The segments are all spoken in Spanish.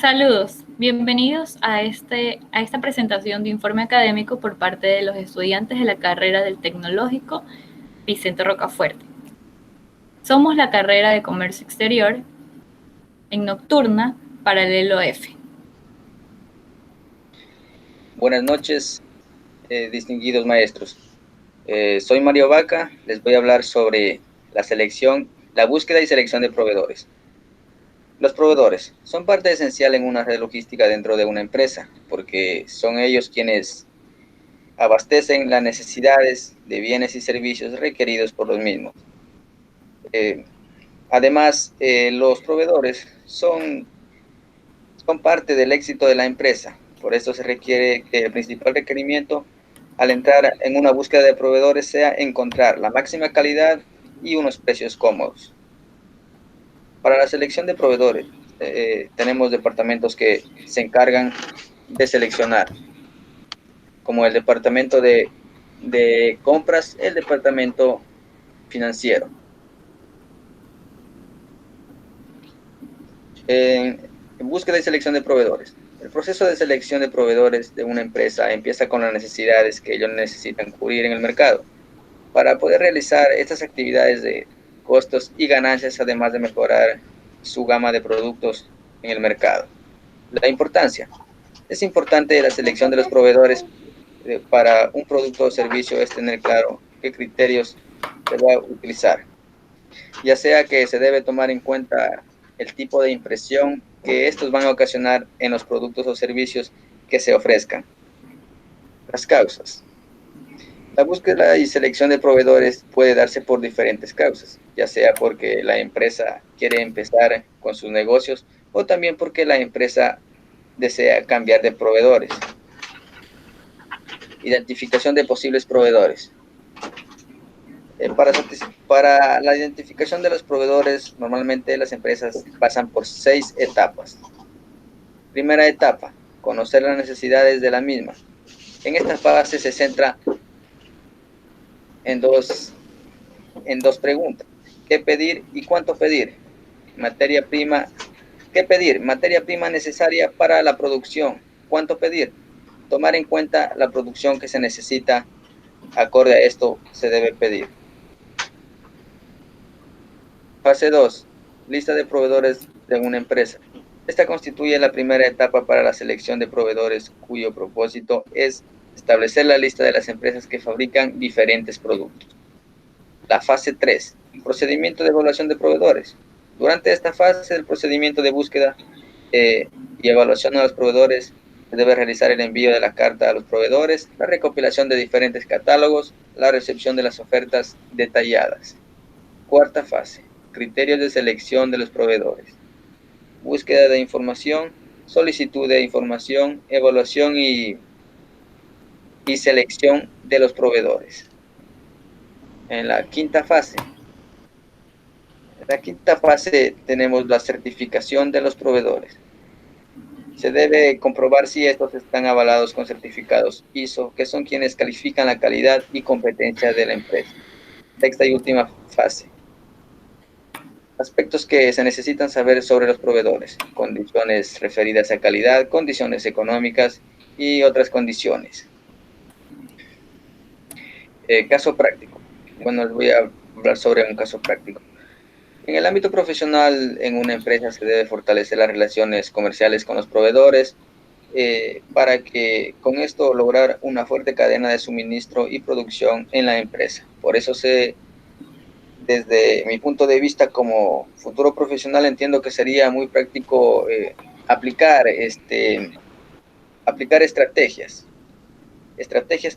Saludos, bienvenidos a esta presentación de informe académico por parte de los estudiantes de la carrera del Tecnológico Vicente Rocafuerte. Somos la carrera de Comercio Exterior en Nocturna, paralelo F. Buenas noches, distinguidos maestros. Soy Mario Vaca, les voy a hablar sobre la búsqueda y selección de proveedores. Los proveedores son parte esencial en una red logística dentro de una empresa, porque son ellos quienes abastecen las necesidades de bienes y servicios requeridos por los mismos. Además, los proveedores son parte del éxito de la empresa. Por eso se requiere que el principal requerimiento al entrar en una búsqueda de proveedores sea encontrar la máxima calidad y unos precios cómodos. Para la selección de proveedores, tenemos departamentos que se encargan de seleccionar, como el departamento de compras, el departamento financiero. En búsqueda y selección de proveedores. El proceso de selección de proveedores de una empresa empieza con las necesidades que ellos necesitan cubrir en el mercado para poder realizar estas actividades de costos y ganancias, además de mejorar su gama de productos en el mercado. La importancia. Es importante la selección de los proveedores para un producto o servicio es tener claro qué criterios se va a utilizar, ya sea que se debe tomar en cuenta el tipo de impresión que estos van a ocasionar en los productos o servicios que se ofrezcan. Las causas. La búsqueda y selección de proveedores puede darse por diferentes causas, ya sea porque la empresa quiere empezar con sus negocios o también porque la empresa desea cambiar de proveedores. Identificación de posibles proveedores. Para la identificación de los proveedores, normalmente las empresas pasan por 6 etapas. Primera etapa, conocer las necesidades de la misma. En esta fase se centra en dos preguntas. ¿Qué pedir y cuánto pedir? Materia prima. ¿Qué pedir? Materia prima necesaria para la producción. ¿Cuánto pedir? Tomar en cuenta la producción que se necesita. Acorde a esto se debe pedir. Fase 2. Lista de proveedores de una empresa. Esta constituye la primera etapa para la selección de proveedores, cuyo propósito es establecer la lista de las empresas que fabrican diferentes productos. La fase 3. Procedimiento de evaluación de proveedores. Durante esta fase del procedimiento de búsqueda y evaluación a los proveedores, se debe realizar el envío de la carta a los proveedores, la recopilación de diferentes catálogos, la recepción de las ofertas detalladas. Cuarta fase. Criterios de selección de los proveedores. Búsqueda de información, solicitud de información, evaluación y selección de los proveedores. En la quinta fase. En la quinta fase tenemos la certificación de los proveedores. Se debe comprobar si estos están avalados con certificados ISO, que son quienes califican la calidad y competencia de la empresa. Sexta y última fase. Aspectos que se necesitan saber sobre los proveedores: condiciones referidas a calidad, condiciones económicas y otras condiciones. Caso práctico. Bueno, les voy a hablar sobre un caso práctico. En el ámbito profesional, en una empresa se debe fortalecer las relaciones comerciales con los proveedores para que con esto lograr una fuerte cadena de suministro y producción en la empresa. Por eso desde mi punto de vista como futuro profesional, entiendo que sería muy práctico aplicar estrategias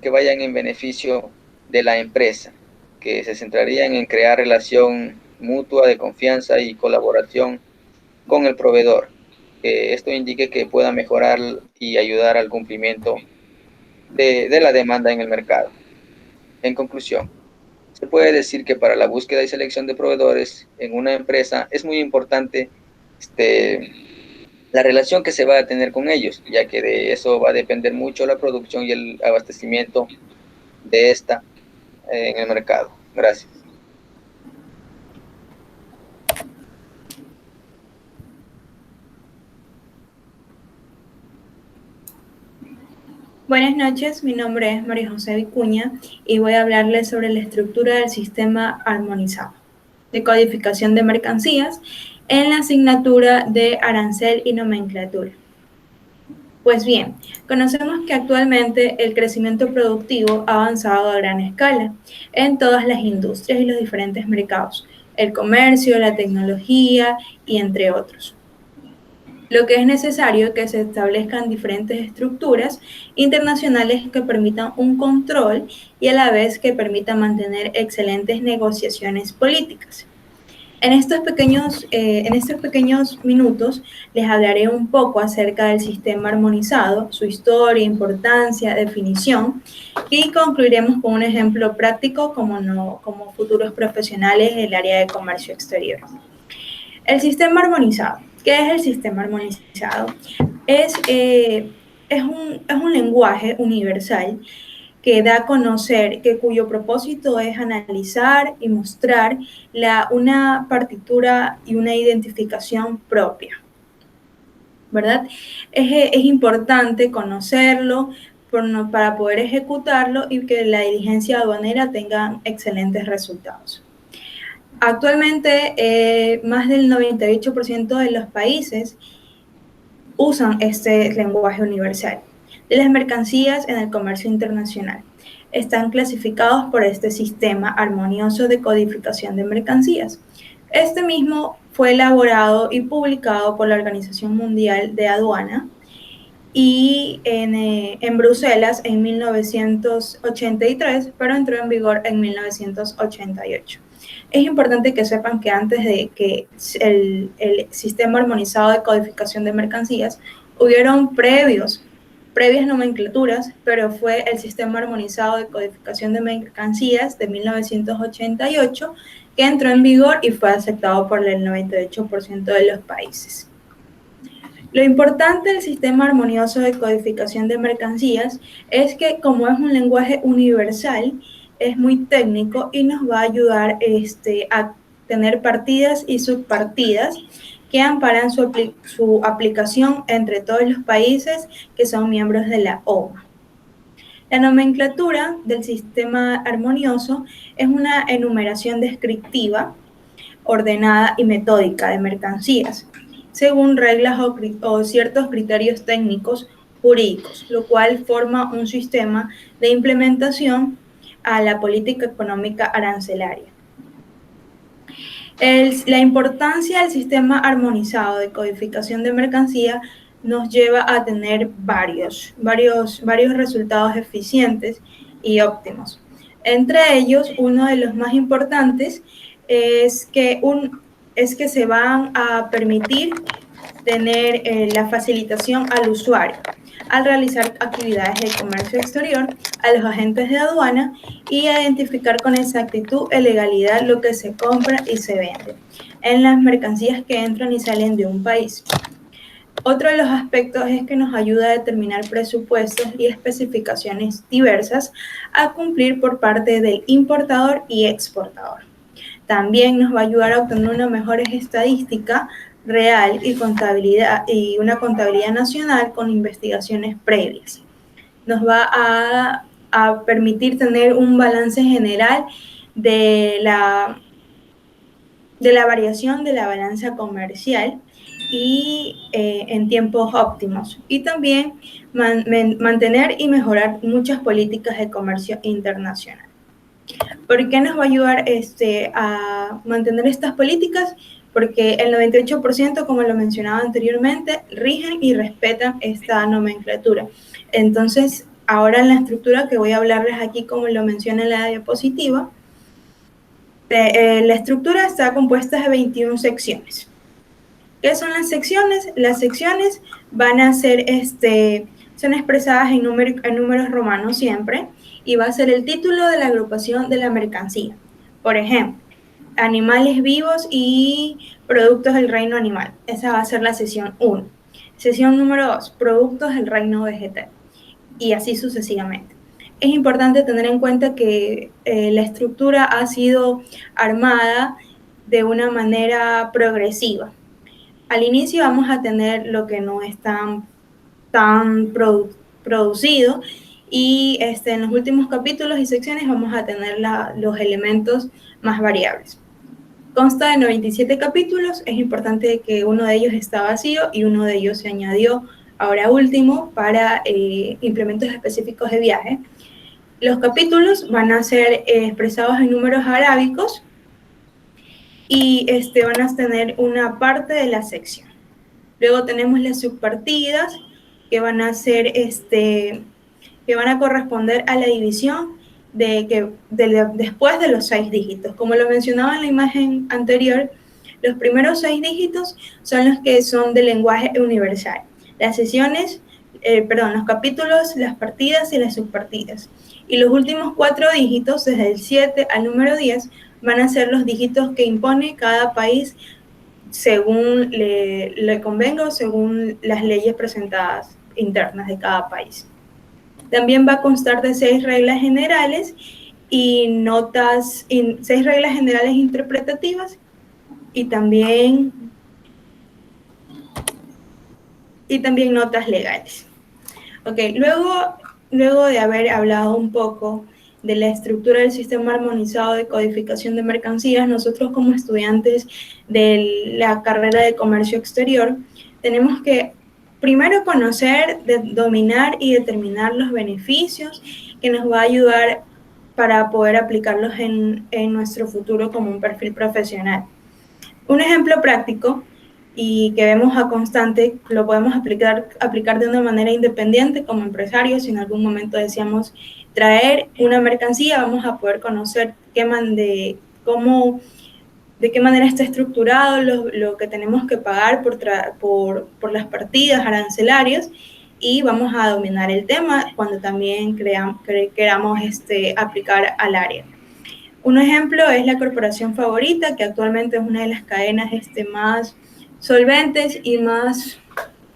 que vayan en beneficio de la empresa, que se centrarían en crear relación mutua de confianza y colaboración con el proveedor. Que esto indique que pueda mejorar y ayudar al cumplimiento de la demanda en el mercado. En conclusión, se puede decir que para la búsqueda y selección de proveedores en una empresa es muy importante la relación que se va a tener con ellos, ya que de eso va a depender mucho la producción y el abastecimiento de esta en el mercado. Gracias. Buenas noches, mi nombre es María José Vicuña y voy a hablarles sobre la estructura del sistema armonizado de codificación de mercancías en la asignatura de arancel y nomenclatura. Pues bien, conocemos que actualmente el crecimiento productivo ha avanzado a gran escala en todas las industrias y los diferentes mercados, el comercio, la tecnología y entre otros. Lo que es necesario que se establezcan diferentes estructuras internacionales que permitan un control y a la vez que permitan mantener excelentes negociaciones políticas. En estos pequeños minutos les hablaré un poco acerca del sistema armonizado, su historia, importancia, definición y concluiremos con un ejemplo práctico como futuros profesionales del área de comercio exterior. El sistema armonizado. ¿Qué es el sistema armonizado? Es, eh, es un lenguaje universal que da a conocer, cuyo propósito es analizar y mostrar una partitura y una identificación propia, ¿verdad? Es importante conocerlo para poder ejecutarlo y que la diligencia aduanera tenga excelentes resultados. Actualmente, más del 98% de los países usan este lenguaje universal de las mercancías en el comercio internacional. Están clasificados por este sistema armonioso de codificación de mercancías. Este mismo fue elaborado y publicado por la Organización Mundial de Aduana y en Bruselas en 1983, pero entró en vigor en 1988. Es importante que sepan que antes de que el sistema armonizado de codificación de mercancías, hubieron previas nomenclaturas, pero fue el sistema armonizado de codificación de mercancías de 1988 que entró en vigor y fue aceptado por el 98% de los países. Lo importante del sistema armonioso de codificación de mercancías es que como es un lenguaje universal, es muy técnico y nos va a ayudar a tener partidas y subpartidas que amparan su aplicación entre todos los países que son miembros de la OMA. La nomenclatura del sistema armonioso es una enumeración descriptiva, ordenada y metódica de mercancías, según reglas o ciertos criterios técnicos jurídicos, lo cual forma un sistema de implementación a la política económica arancelaria. La importancia del sistema armonizado de codificación de mercancía nos lleva a tener varios resultados eficientes y óptimos. Entre ellos, uno de los más importantes es que se van a permitir tener la facilitación al usuario al realizar actividades de comercio exterior, a los agentes de aduana y identificar con exactitud y legalidad lo que se compra y se vende en las mercancías que entran y salen de un país. Otro de los aspectos es que nos ayuda a determinar presupuestos y especificaciones diversas a cumplir por parte del importador y exportador. También nos va a ayudar a obtener una mejor estadística real y una contabilidad nacional con investigaciones previas. Nos va a permitir tener un balance general de la variación de la balanza comercial y en tiempos óptimos. Y también mantener y mejorar muchas políticas de comercio internacional. ¿Por qué nos va a ayudar a mantener estas políticas? Porque el 98%, como lo mencionaba anteriormente, rigen y respetan esta nomenclatura. Entonces, ahora en la estructura que voy a hablarles aquí, como lo menciona en la diapositiva, la estructura está compuesta de 21 secciones. ¿Qué son las secciones? Las secciones van a ser, son expresadas en números romanos siempre, y va a ser el título de la agrupación de la mercancía. Por ejemplo, animales vivos y productos del reino animal. Esa va a ser la sección 1. Sección número 2, productos del reino vegetal. Y así sucesivamente. Es importante tener en cuenta que la estructura ha sido armada de una manera progresiva. Al inicio vamos a tener lo que no es tan producido. Y en los últimos capítulos y secciones vamos a tener los elementos más variables. Consta de 97 capítulos, es importante que uno de ellos está vacío y uno de ellos se añadió ahora último para implementos específicos de viaje. Los capítulos van a ser expresados en números arábicos y van a tener una parte de la sección. Luego tenemos las subpartidas que van a ser que van a corresponder a la división después de los 6 dígitos. Como lo mencionaba en la imagen anterior, los primeros 6 dígitos son los que son de lenguaje universal. Las sesiones, los capítulos, las partidas y las subpartidas. Y los últimos 4 dígitos, desde el 7 al número 10, van a ser los dígitos que impone cada país según le convenga o según las leyes presentadas internas de cada país. También va a constar de 6 reglas generales y 6 reglas generales interpretativas y también notas legales. Ok, luego de haber hablado un poco de la estructura del sistema armonizado de codificación de mercancías, nosotros como estudiantes de la carrera de comercio exterior tenemos que primero conocer, dominar y determinar los beneficios que nos va a ayudar para poder aplicarlos en nuestro futuro como un perfil profesional. Un ejemplo práctico y que vemos a constante, lo podemos aplicar de una manera independiente como empresarios. Si en algún momento deseamos traer una mercancía, vamos a poder conocer de qué manera está estructurado lo que tenemos que pagar por las partidas arancelarias, y vamos a dominar el tema cuando también queramos aplicar al área. Un ejemplo es la Corporación Favorita, que actualmente es una de las cadenas más solventes y más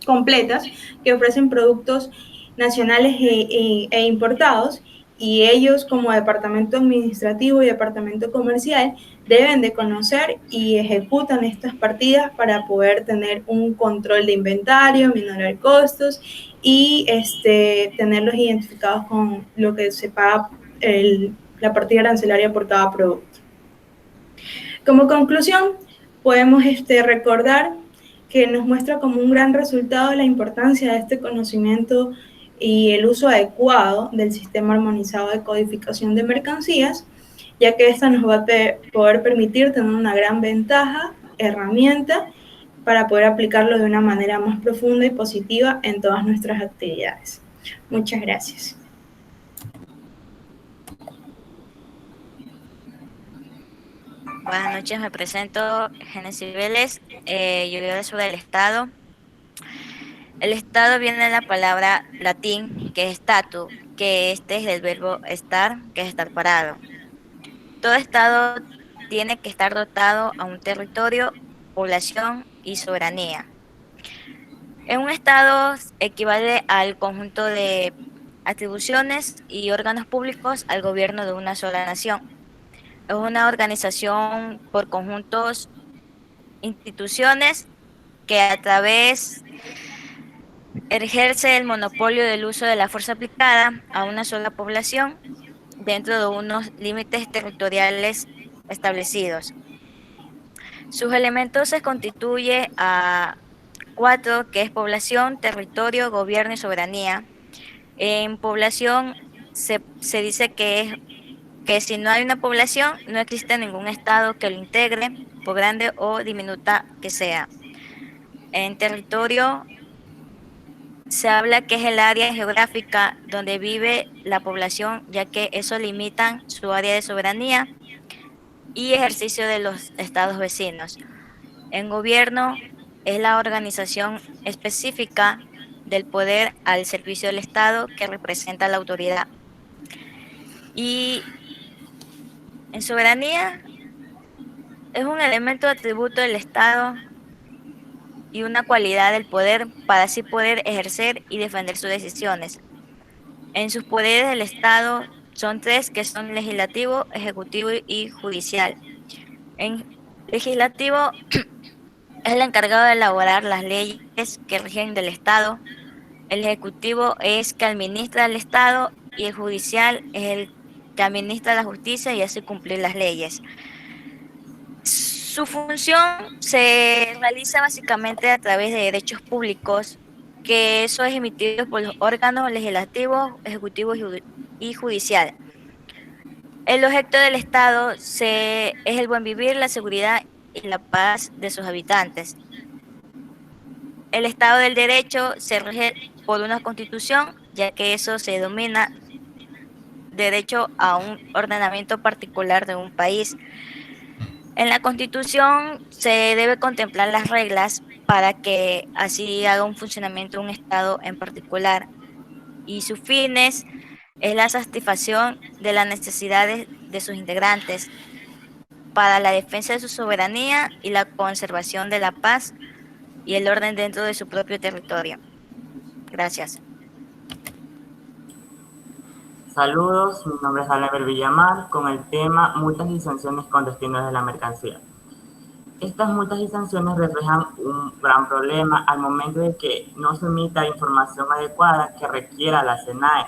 completas que ofrecen productos nacionales e importados, y ellos como departamento administrativo y departamento comercial deben de conocer y ejecutan estas partidas para poder tener un control de inventario, minorar costos y tenerlos identificados con lo que se paga la partida arancelaria por cada producto. Como conclusión, podemos recordar que nos muestra como un gran resultado la importancia de este conocimiento y el uso adecuado del sistema armonizado de codificación de mercancías, ya que esta nos va a poder permitir tener una gran herramienta para poder aplicarlo de una manera más profunda y positiva en todas nuestras actividades. Muchas gracias. Buenas noches, me presento Génesis Vélez, yo leo sobre el Estado. El Estado viene de la palabra latín, que es statu, que es del verbo estar, que es estar parado. Todo Estado tiene que estar dotado a un territorio, población y soberanía. En un Estado equivale al conjunto de atribuciones y órganos públicos al gobierno de una sola nación. Es una organización por conjuntos, instituciones que a través ejerce el monopolio del uso de la fuerza aplicada a una sola población dentro de unos límites territoriales establecidos. Sus elementos se constituyen a 4, que es población, territorio, gobierno y soberanía. En población se dice que si no hay una población, no existe ningún estado que lo integre, por grande o diminuta que sea. En territorio se habla que es el área geográfica donde vive la población, ya que eso limita su área de soberanía y ejercicio de los estados vecinos. En gobierno es la organización específica del poder al servicio del Estado que representa la autoridad. Y en soberanía es un elemento de atributo del Estado y una cualidad del poder para así poder ejercer y defender sus decisiones. En sus poderes del Estado son 3, que son legislativo, ejecutivo y judicial. En legislativo es el encargado de elaborar las leyes que rigen del Estado. el ejecutivo es que administra el Estado y el judicial es el que administra la justicia y hace cumplir las leyes. Su función se realiza básicamente a través de derechos públicos, que eso es emitido por los órganos legislativos, ejecutivos y judicial. El objeto del Estado es el buen vivir, la seguridad y la paz de sus habitantes. El Estado del Derecho se rige por una constitución, ya que eso se denomina derecho a un ordenamiento particular de un país. En la constitución se debe contemplar las reglas para que así haga un funcionamiento un Estado en particular, y sus fines es la satisfacción de las necesidades de sus integrantes para la defensa de su soberanía y la conservación de la paz y el orden dentro de su propio territorio. Gracias. Saludos, mi nombre es Albert Villamar con el tema multas y sanciones con destinos de la mercancía. Estas multas y sanciones reflejan un gran problema al momento de que no se emita información adecuada que requiera la SENAE.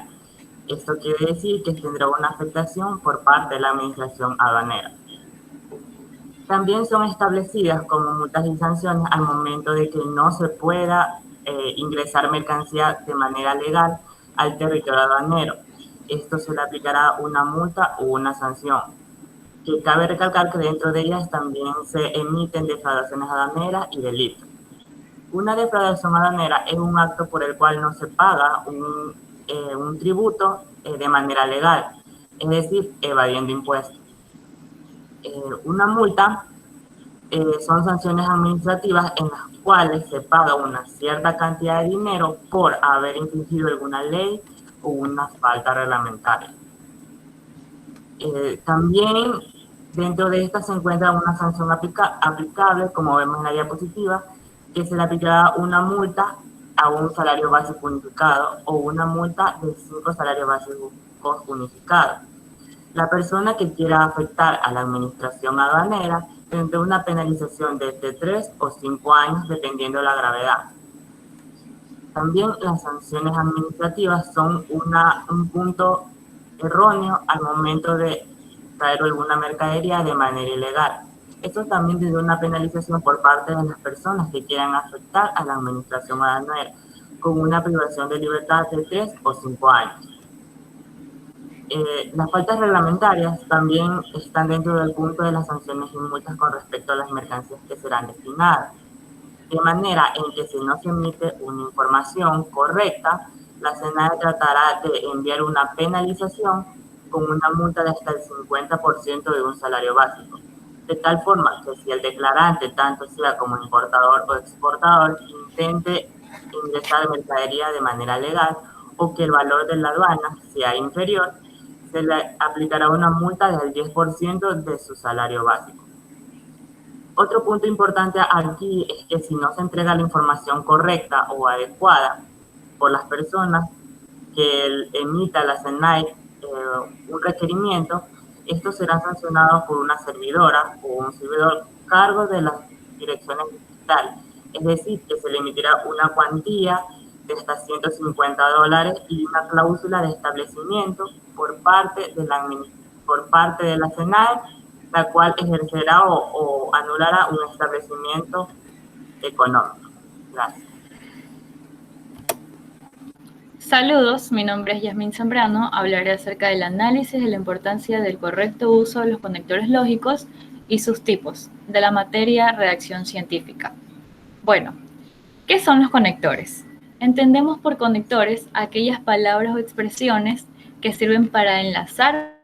Esto quiere decir que tendrá una afectación por parte de la administración aduanera. También son establecidas como multas y sanciones al momento de que no se pueda ingresar mercancía de manera legal al territorio aduanero. Esto se le aplicará una multa o una sanción. Que cabe recalcar que dentro de ellas también se emiten defraudaciones aduaneras y delitos. Una defraudación aduanera es un acto por el cual no se paga un tributo de manera legal, es decir, evadiendo impuestos. Una multa son sanciones administrativas en las cuales se paga una cierta cantidad de dinero por haber infringido alguna ley o una falta reglamentaria. También dentro de esta se encuentra una sanción aplicable, como vemos en la diapositiva, que se le aplicará una multa a un salario básico unificado o una multa de 5 salarios básicos unificados. La persona que quiera afectar a la administración aduanera tendrá una penalización de 3 o 5 años, dependiendo de la gravedad. También las sanciones administrativas son un punto erróneo al momento de traer alguna mercadería de manera ilegal. Esto también tendrá una penalización por parte de las personas que quieran afectar a la administración aduanera, con una privación de libertad de 3 o 5 años. Las faltas reglamentarias también están dentro del punto de las sanciones y multas con respecto a las mercancías que serán destinadas. De manera en que si no se emite una información correcta, la SENAE tratará de enviar una penalización con una multa de hasta el 50% de un salario básico. De tal forma que si el declarante, tanto sea como importador o exportador, intente ingresar mercadería de manera legal o que el valor de la aduana sea inferior, se le aplicará una multa del 10% de su salario básico. Otro punto importante aquí es que si no se entrega la información correcta o adecuada por las personas que emita la SENAE un requerimiento, estos serán sancionados por una servidora o un servidor a cargo de las direcciones digitales. Es decir, que se le emitirá una cuantía de hasta $150 y una cláusula de establecimiento por parte de la SENAE, la cual ejercerá o anulará un establecimiento económico. Gracias. Saludos, mi nombre es Yasmín Zambrano. Hablaré acerca del análisis de la importancia del correcto uso de los conectores lógicos y sus tipos, de la materia redacción científica. Bueno, ¿qué son los conectores? Entendemos por conectores aquellas palabras o expresiones que sirven para enlazar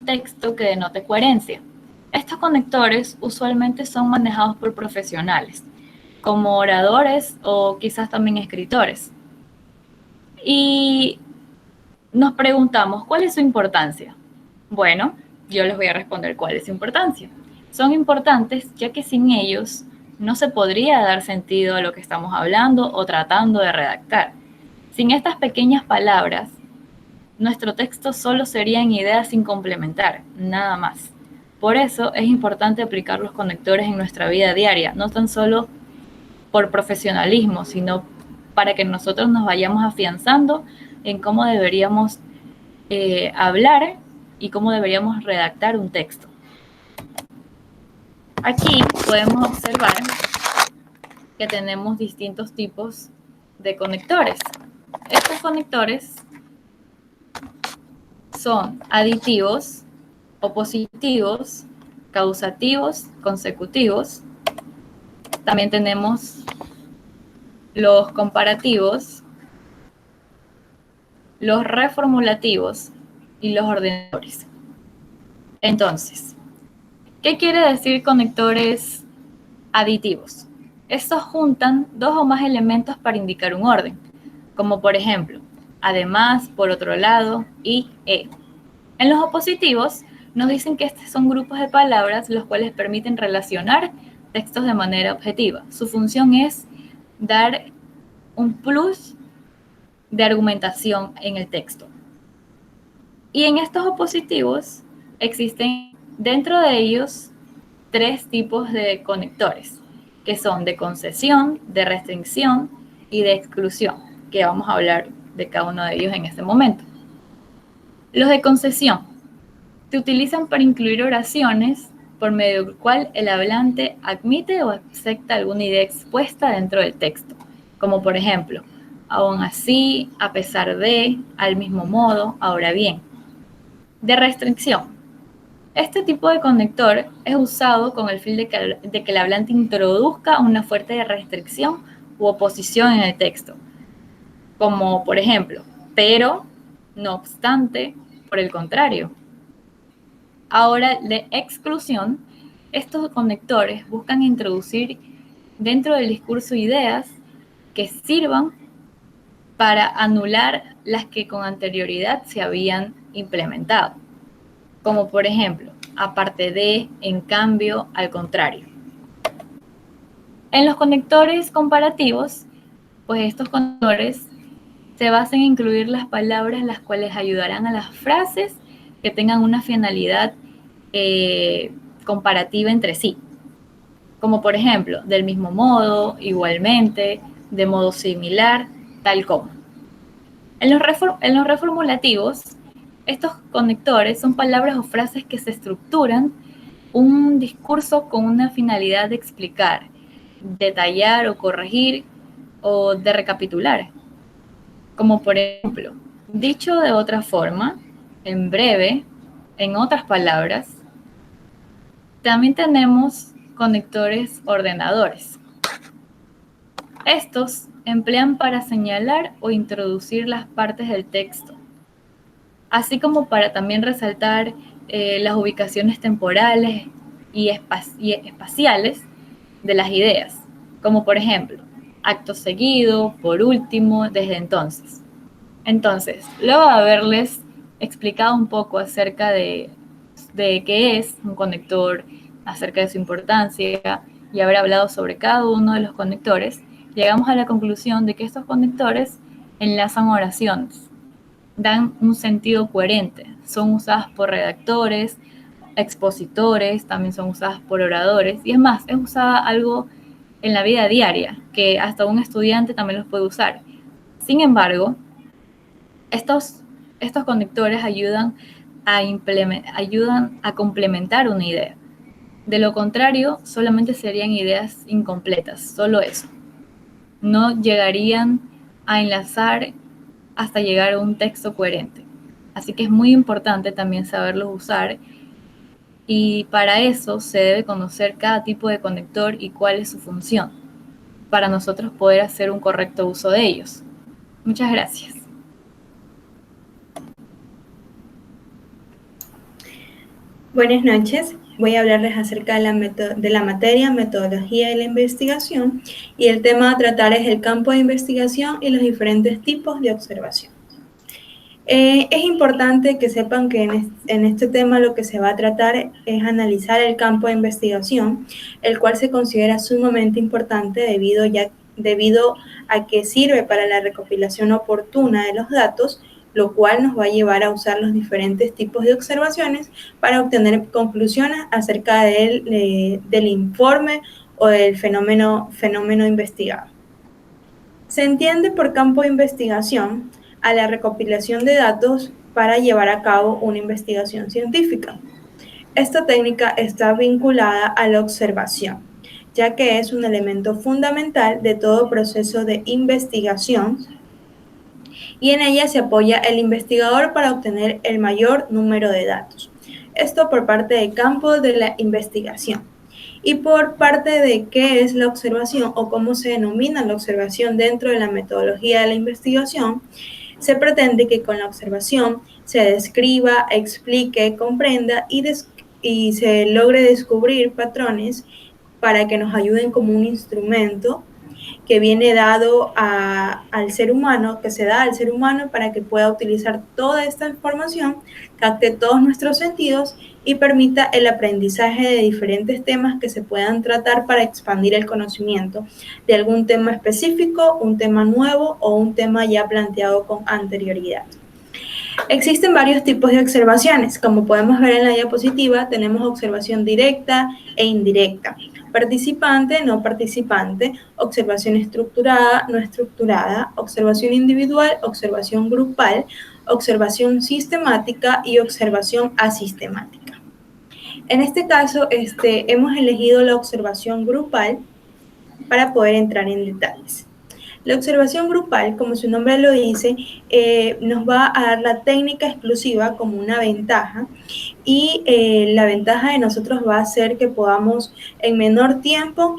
un texto que denote coherencia. Estos conectores usualmente son manejados por profesionales, como oradores o quizás también escritores. Y nos preguntamos, ¿cuál es su importancia? Bueno, yo les voy a responder cuál es su importancia. Son importantes ya que sin ellos no se podría dar sentido a lo que estamos hablando o tratando de redactar. Sin estas pequeñas palabras, nuestro texto solo serían ideas sin complementar, nada más. Por eso es importante aplicar los conectores en nuestra vida diaria, no tan solo por profesionalismo, sino para que nosotros nos vayamos afianzando en cómo deberíamos hablar y cómo deberíamos redactar un texto. Aquí podemos observar que tenemos distintos tipos de conectores. Estos conectores son aditivos, opositivos, causativos, consecutivos. También tenemos los comparativos, los reformulativos y los ordenadores. Entonces, ¿qué quiere decir conectores aditivos? Estos juntan dos o más elementos para indicar un orden, como por ejemplo, además, por otro lado y e. En los opositivos nos dicen que estos son grupos de palabras los cuales permiten relacionar textos de manera objetiva. Su función es dar un plus de argumentación en el texto. Y en estos opositivos existen dentro de ellos tres tipos de conectores, que son de concesión, de restricción y de exclusión, que vamos a hablar de cada uno de ellos en este momento. Los de concesión se utilizan para incluir oraciones por medio del cual el hablante admite o acepta alguna idea expuesta dentro del texto, como por ejemplo, aún así, a pesar de, al mismo modo, ahora bien. De restricción. Este tipo de conector es usado con el fin de que el hablante introduzca una fuerte restricción u oposición en el texto, como por ejemplo, pero, no obstante, por el contrario. Ahora, de exclusión, estos conectores buscan introducir dentro del discurso ideas que sirvan para anular las que con anterioridad se habían implementado, como por ejemplo, aparte de, en cambio, al contrario. En los conectores comparativos, pues estos conectores se basan en incluir las palabras las cuales ayudarán a las frases que tengan una finalidad comparativa entre sí, como por ejemplo, del mismo modo, igualmente, de modo similar, tal como. En los reformulativos, estos conectores son palabras o frases que se estructuran un discurso con una finalidad de explicar, detallar o corregir o de recapitular. Como por ejemplo, dicho de otra forma, en breve, en otras palabras. También tenemos conectores ordenadores. Estos emplean para señalar o introducir las partes del texto, así como para también resaltar las ubicaciones temporales y espaciales de las ideas, como por ejemplo, acto seguido, por último, desde entonces. Entonces, luego de haberles explicado un poco acerca de qué es un conector, acerca de su importancia y haber hablado sobre cada uno de los conectores, llegamos a la conclusión de que estos conectores enlazan oraciones, dan un sentido coherente, son usadas por redactores, expositores, también son usadas por oradores, y es más, es usada algo en la vida diaria, que hasta un estudiante también los puede usar. Sin embargo, estos conectores ayudan a complementar una idea. De lo contrario, solamente serían ideas incompletas, solo eso. No llegarían a enlazar hasta llegar a un texto coherente. Así que es muy importante también saberlos usar, y para eso se debe conocer cada tipo de conector y cuál es su función, para nosotros poder hacer un correcto uso de ellos. Muchas gracias. Buenas noches. Voy a hablarles acerca de la materia metodología de la investigación, y el tema a tratar es el campo de investigación y los diferentes tipos de observación. Es importante que sepan que en este tema lo que se va a tratar es analizar el campo de investigación, el cual se considera sumamente importante debido a que sirve para la recopilación oportuna de los datos, lo cual nos va a llevar a usar los diferentes tipos de observaciones para obtener conclusiones acerca del informe o del fenómeno investigado. Se entiende por campo de investigación a la recopilación de datos para llevar a cabo una investigación científica. Esta técnica está vinculada a la observación, ya que es un elemento fundamental de todo proceso de investigación y en ella se apoya el investigador para obtener el mayor número de datos. Esto por parte del campo de la investigación. Y por parte de qué es la observación o cómo se denomina la observación dentro de la metodología de la investigación, se pretende que con la observación se describa, explique, comprenda y se logre descubrir patrones para que nos ayuden como un instrumento que viene dado al ser humano, que se da al ser humano para que pueda utilizar toda esta información, capte todos nuestros sentidos y permita el aprendizaje de diferentes temas que se puedan tratar para expandir el conocimiento de algún tema específico, un tema nuevo o un tema ya planteado con anterioridad. Existen varios tipos de observaciones. Como podemos ver en la diapositiva, tenemos observación directa e indirecta, participante, no participante, observación estructurada, no estructurada, observación individual, observación grupal, observación sistemática y observación asistemática. En este caso, hemos elegido la observación grupal para poder entrar en detalles. La observación grupal, como su nombre lo dice, nos va a dar la técnica exclusiva como una ventaja y la ventaja de nosotros va a ser que podamos en menor tiempo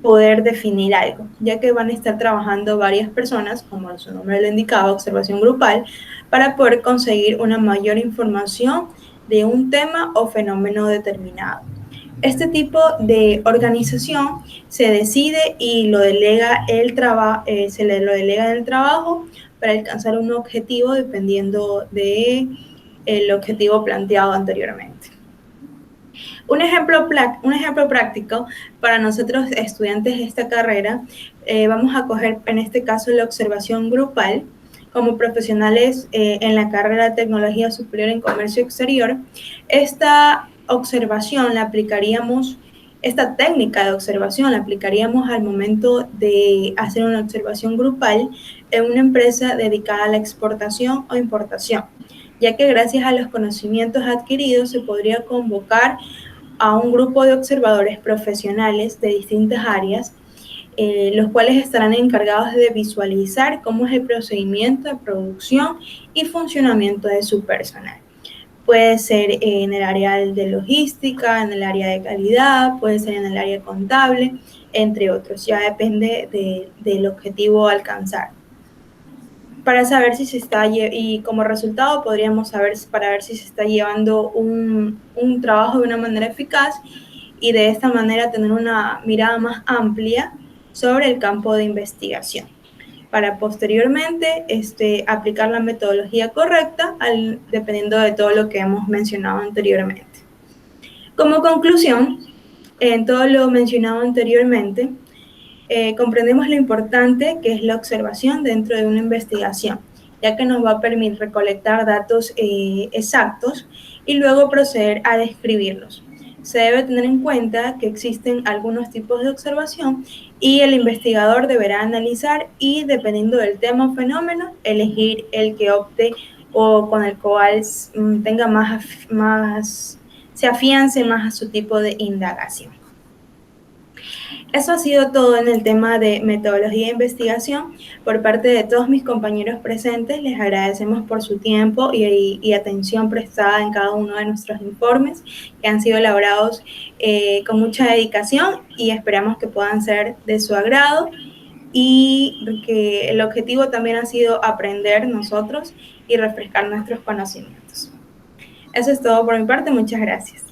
poder definir algo, ya que van a estar trabajando varias personas, como su nombre lo indicaba, observación grupal, para poder conseguir una mayor información de un tema o fenómeno determinado. Este tipo de organización se decide y lo delega se le lo delega el trabajo para alcanzar un objetivo dependiendo del objetivo planteado anteriormente. Un ejemplo práctico para nosotros estudiantes de esta carrera, vamos a coger en este caso la observación grupal. Como profesionales en la carrera de Tecnología Superior en Comercio Exterior, esta técnica de observación la aplicaríamos al momento de hacer una observación grupal en una empresa dedicada a la exportación o importación, ya que gracias a los conocimientos adquiridos se podría convocar a un grupo de observadores profesionales de distintas áreas, los cuales estarán encargados de visualizar cómo es el procedimiento de producción y funcionamiento de su personal. Puede ser en el área de logística, en el área de calidad, puede ser en el área contable, entre otros. Ya depende del objetivo a alcanzar. Para saber si se está, y como resultado podríamos saber, para ver si se está llevando un trabajo de una manera eficaz y de esta manera tener una mirada más amplia sobre el campo de investigación, para posteriormente aplicar la metodología correcta dependiendo de todo lo que hemos mencionado anteriormente. Como conclusión, en todo lo mencionado anteriormente, comprendemos lo importante que es la observación dentro de una investigación, ya que nos va a permitir recolectar datos exactos y luego proceder a describirlos. Se debe tener en cuenta que existen algunos tipos de observación y el investigador deberá analizar y, dependiendo del tema o fenómeno, elegir el que opte o con el cual tenga se afiance más a su tipo de indagación. Eso ha sido todo en el tema de metodología de investigación. Por parte de todos mis compañeros presentes, les agradecemos por su tiempo y atención prestada en cada uno de nuestros informes, que han sido elaborados con mucha dedicación y esperamos que puedan ser de su agrado y que el objetivo también ha sido aprender nosotros y refrescar nuestros conocimientos. Eso es todo por mi parte. Muchas gracias.